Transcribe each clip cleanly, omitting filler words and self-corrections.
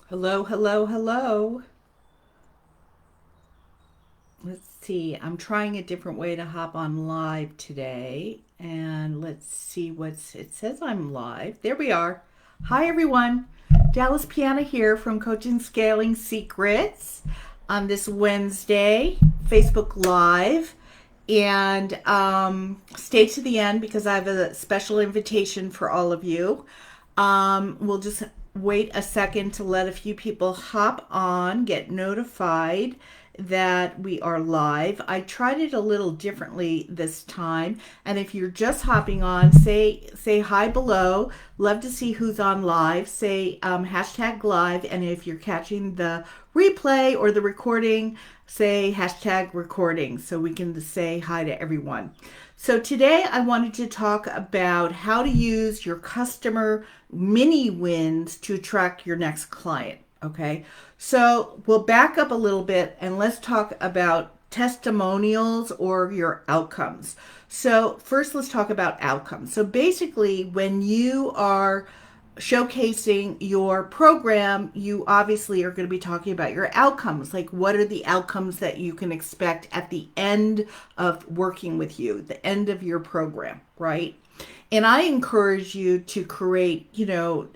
Hello, hello, hello. Let's see. I'm trying a different way to hop on live today. And let's see what's it says I'm live. There we are. Hi everyone. Dallas Piana here from Coaching Scaling Secrets on this Wednesday, Facebook Live. And stay to the end because I have a special invitation for all of you. We'll just wait a second to let a few people hop on, get notified that we are live. I tried it a little differently this time, and if you're just hopping on, say hi below. Love to see who's on live. Say hashtag live, and if you're catching the replay or the recording, say hashtag recording so we can say hi to everyone. So today I wanted to talk about how to use your customer mini wins to attract your next client. Okay, so we'll back up a little bit and let's talk about testimonials or your outcomes. So first let's talk about outcomes. So basically when you are showcasing your program, you obviously are going to be talking about your outcomes. Like, what are the outcomes that you can expect at the end of working with you, the end of your program, right? And I encourage you to create, to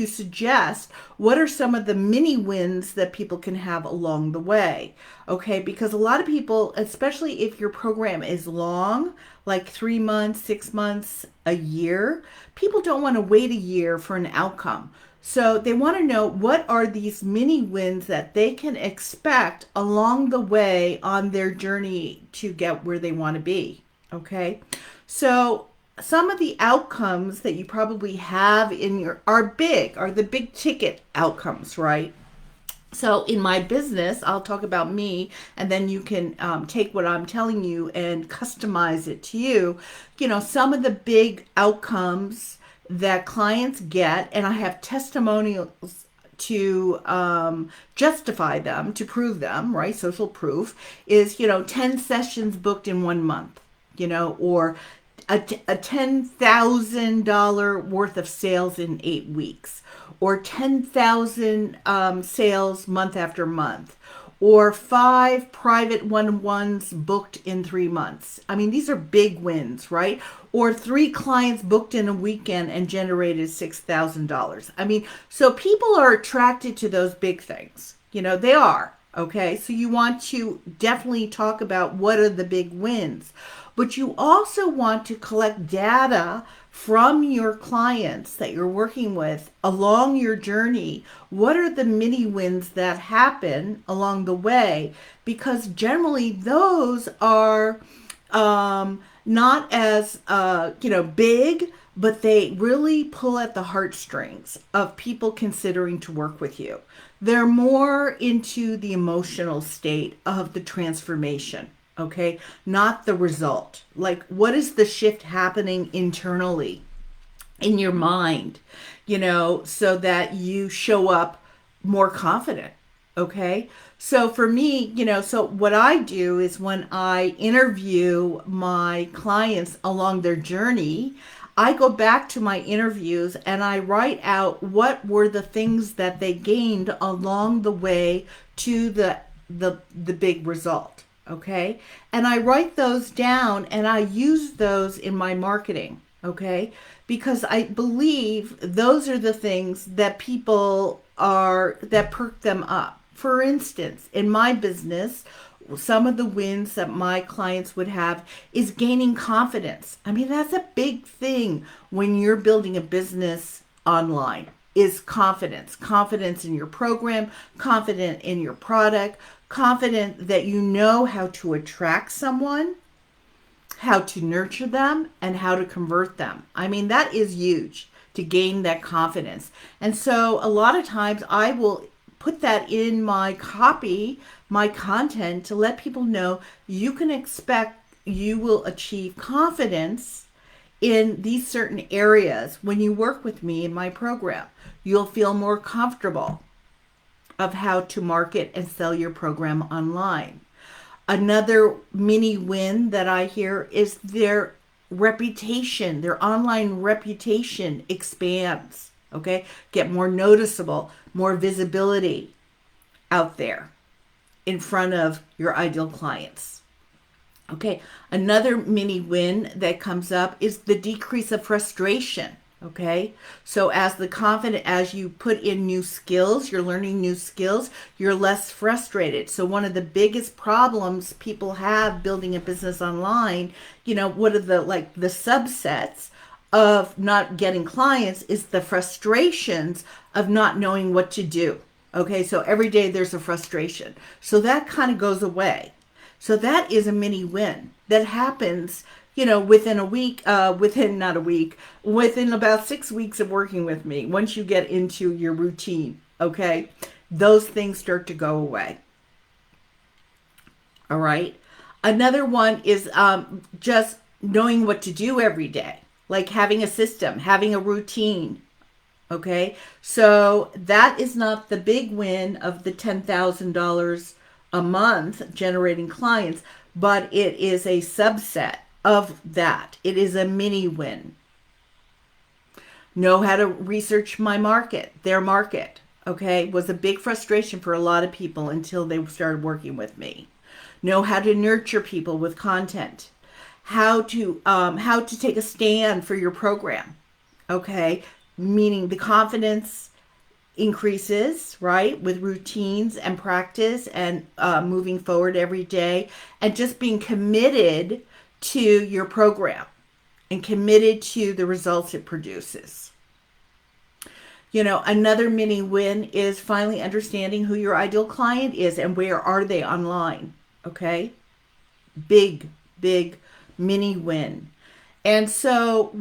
suggest what are some of the mini wins that people can have along the way. Okay, because a lot of people, especially if your program is long, like 3 months, 6 months, a year, people don't want to wait a year for an outcome. So they want to know what are these mini wins that they can expect along the way on their journey to get where they want to be. Okay, so some of the outcomes that you probably have in your are the big ticket outcomes, right? So in my business, I'll talk about me, and then you can take what I'm telling you and customize it to you. Some of the big outcomes that clients get, and I have testimonials to justify them, to prove them, right? Social proof is, 10 sessions booked in 1 month, or a $10,000 worth of sales in 8 weeks, or 10,000 sales month after month, or 5 private one-on-ones booked in 3 months. I mean, these are big wins, right? Or 3 clients booked in a weekend and generated $6,000. I mean, so people are attracted to those big things. They are. Okay, so you want to definitely talk about what are the big wins, but you also want to collect data from your clients that you're working with along your journey. What are the mini wins that happen along the way? Because generally those are not as big, but they really pull at the heartstrings of people considering to work with you. They're more into the emotional state of the transformation, okay? Not the result. Like, what is the shift happening internally in your mind, so that you show up more confident, okay? So for me, so what I do is when I interview my clients along their journey, I go back to my interviews and I write out what were the things that they gained along the way to the big result, okay? And I write those down and I use those in my marketing, okay? Because I believe those are the things that people are that perk them up. For instance, in my business, some of the wins that my clients would have is gaining confidence. I mean, that's a big thing when you're building a business online, is confidence. Confidence in your program, confident in your product, confident that you know how to attract someone, how to nurture them, and how to convert them. I mean, that is huge to gain that confidence. And so a lot of times I will put that in my copy, my content, to let people know you can expect you will achieve confidence in these certain areas when you work with me in my program. You'll feel more comfortable of how to market and sell your program online. Another mini win that I hear is their reputation, their online reputation expands. Okay? Get more noticeable, more visibility out there in front of your ideal clients. Okay, another mini win that comes up is the decrease of frustration. Okay, so as you put in new skills, you're learning new skills, you're less frustrated. So one of the biggest problems people have building a business online, what are the subsets of not getting clients is the frustrations of not knowing what to do. Okay, so every day there's a frustration. So that kind of goes away. So that is a mini win that happens, within a week, within about 6 weeks of working with me. Once you get into your routine, okay, those things start to go away. All right. Another one is just knowing what to do every day, like having a system, having a routine. Okay. So that is not the big win of the $10,000 a month generating clients, but it is a subset of that. It is a mini win. Know how to research their market, okay, was a big frustration for a lot of people until they started working with me. Know how to nurture people with content. How to take a stand for your program, okay, meaning the confidence increases, right, with routines and practice and moving forward every day and just being committed to your program and committed to the results it produces. Another mini win is finally understanding who your ideal client is and where are they online. Okay? Big mini win. And so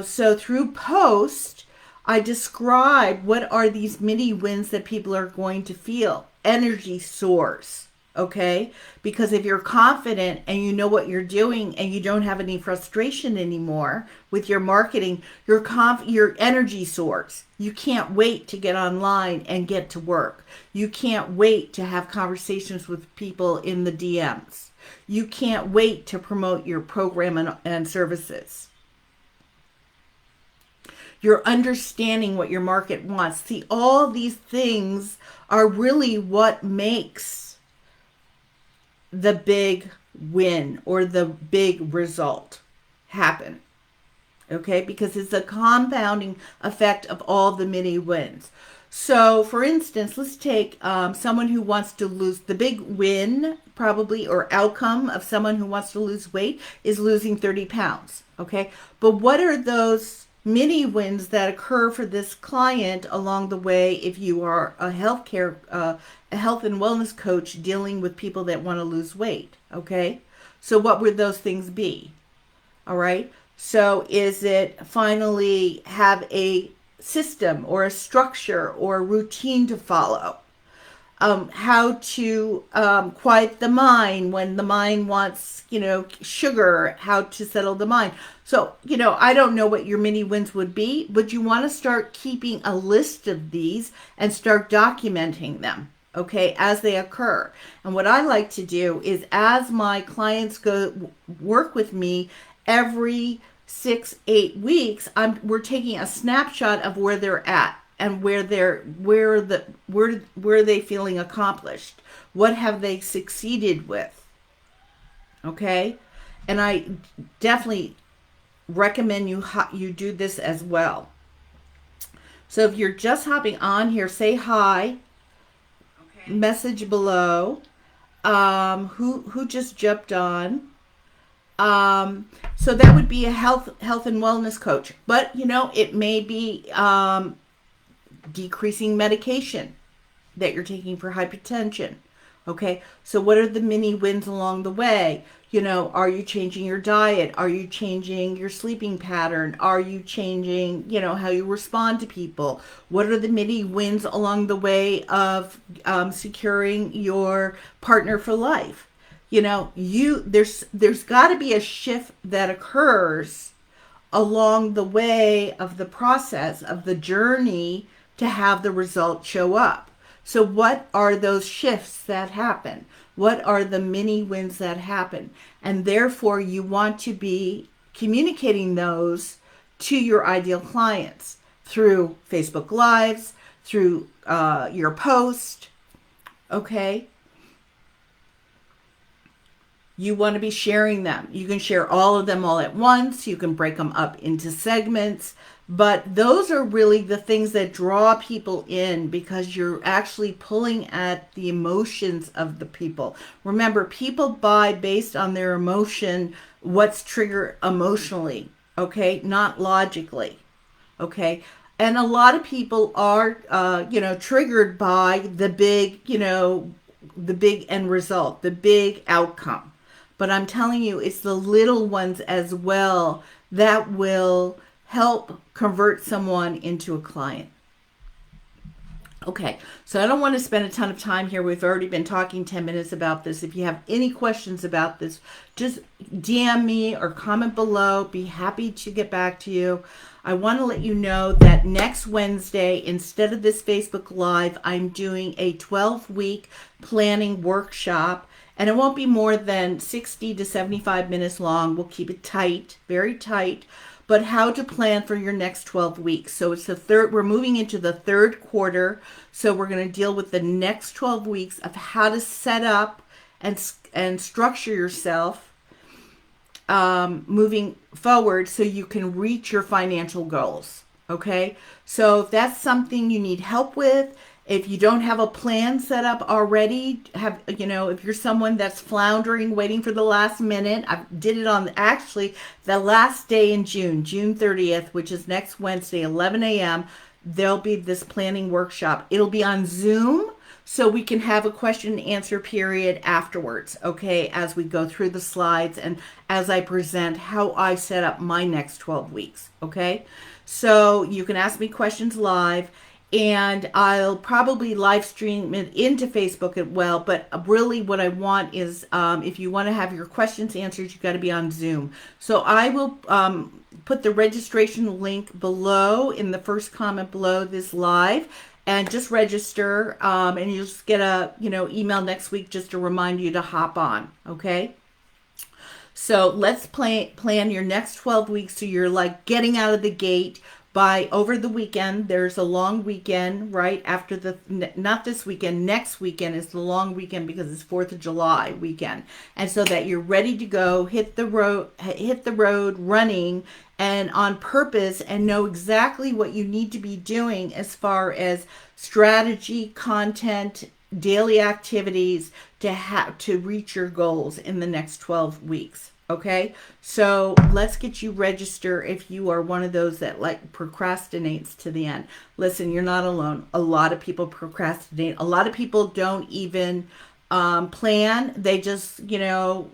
so through post, I describe what are these mini wins that people are going to feel. Energy soars, okay? Because if you're confident and you know what you're doing and you don't have any frustration anymore with your marketing, your energy soars. You can't wait to get online and get to work. You can't wait to have conversations with people in the DMs. You can't wait to promote your program and services. You're understanding what your market wants. See, all these things are really what makes the big win or the big result happen. Okay, because it's a compounding effect of all the mini wins. So, for instance, let's take someone who wants to lose. The big win, probably, or outcome of someone who wants to lose weight is losing 30 pounds. Okay, but what are those mini wins that occur for this client along the way if you are a health and wellness coach dealing with people that want to lose weight? Okay, so what would those things be? All right, so is it finally have a system or a structure or a routine to follow? How to quiet the mind when the mind wants, sugar, how to settle the mind. So, I don't know what your mini wins would be, but you want to start keeping a list of these and start documenting them, okay, as they occur. And what I like to do is as my clients go work with me every 6-8 weeks, we're taking a snapshot of where they're at. And where are they feeling accomplished? What have they succeeded with? Okay, and I definitely recommend you do this as well. So if you're just hopping on here, say hi. Okay. Message below. Who just jumped on? So that would be a health and wellness coach, but it may be decreasing medication that you're taking for hypertension. Okay, so what are the mini wins along the way? Are you changing your diet? Are you changing your sleeping pattern? Are you changing, how you respond to people? What are the mini wins along the way of securing your partner for life? There's got to be a shift that occurs along the way of the process of the journey to have the result show up. So what are those shifts that happen? What are the mini wins that happen? And therefore you want to be communicating those to your ideal clients. through Facebook Lives, through your post, okay? You want to be sharing them. You can share all of them all at once. You can break them up into segments. But those are really the things that draw people in, because you're actually pulling at the emotions of the people. Remember, people buy based on their emotion, what's triggered emotionally, okay? Not logically, okay? And a lot of people are, triggered by the big, the big end result, the big outcome. But I'm telling you, it's the little ones as well that will help convert someone into a client. Okay, so I don't want to spend a ton of time here. We've already been talking 10 minutes about this. If you have any questions about this, just DM me or comment below. Be happy to get back to you. I want to let you know that next Wednesday, instead of this Facebook Live, I'm doing a 12-week planning workshop. And it won't be more than 60 to 75 minutes long. We'll keep it tight, very tight. But how to plan for your next 12 weeks. So it's we're moving into the third quarter. So we're going to deal with the next 12 weeks of how to set up and structure yourself moving forward so you can reach your financial goals. Okay? So if that's something you need help with, if you don't have a plan set up already, if you're someone that's floundering, waiting for the last minute, I did it on actually the last day in June 30th, which is next Wednesday, 11 a.m. There'll be this planning workshop. It'll be on Zoom, so we can have a question and answer period afterwards, okay, as we go through the slides and as I present how I set up my next 12 weeks, okay? So you can ask me questions live. And I'll probably live stream it into Facebook as well. But really what I want is if you want to have your questions answered, you've got to be on Zoom. So I will put the registration link below in the first comment below this live. And just register. And you'll just get a email next week just to remind you to hop on. Okay? So let's plan your next 12 weeks so you're like getting out of the gate. By over the weekend, there's a long weekend, right? After not this weekend, next weekend is the long weekend because it's 4th of July weekend. And so that you're ready to go, hit the road running and on purpose and know exactly what you need to be doing as far as strategy, content, daily activities to reach your goals in the next 12 weeks. Okay, so let's get you register if you are one of those that like procrastinates to the end. Listen, you're not alone. A lot of people procrastinate. A lot of people don't even plan. They just,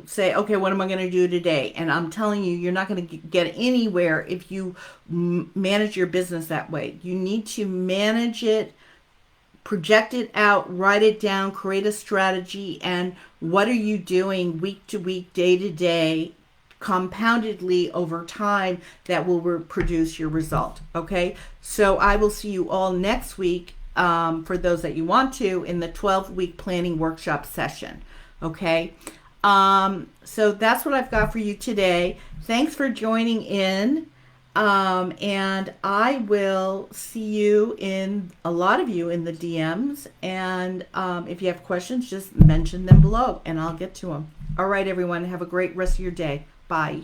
say, okay, what am I going to do today? And I'm telling you, you're not going to get anywhere if you manage your business that way. You need to manage it, project it out, write it down, create a strategy, and what are you doing week to week, day to day, compoundedly over time that will produce your result. Okay, so I will see you all next week for those that you want to in the 12-week planning workshop session. Okay, so that's what I've got for you today. Thanks for joining in. And I will see you a lot of you in the DMs. And if you have questions, just mention them below and I'll get to them. All right, everyone. Have a great rest of your day. Bye.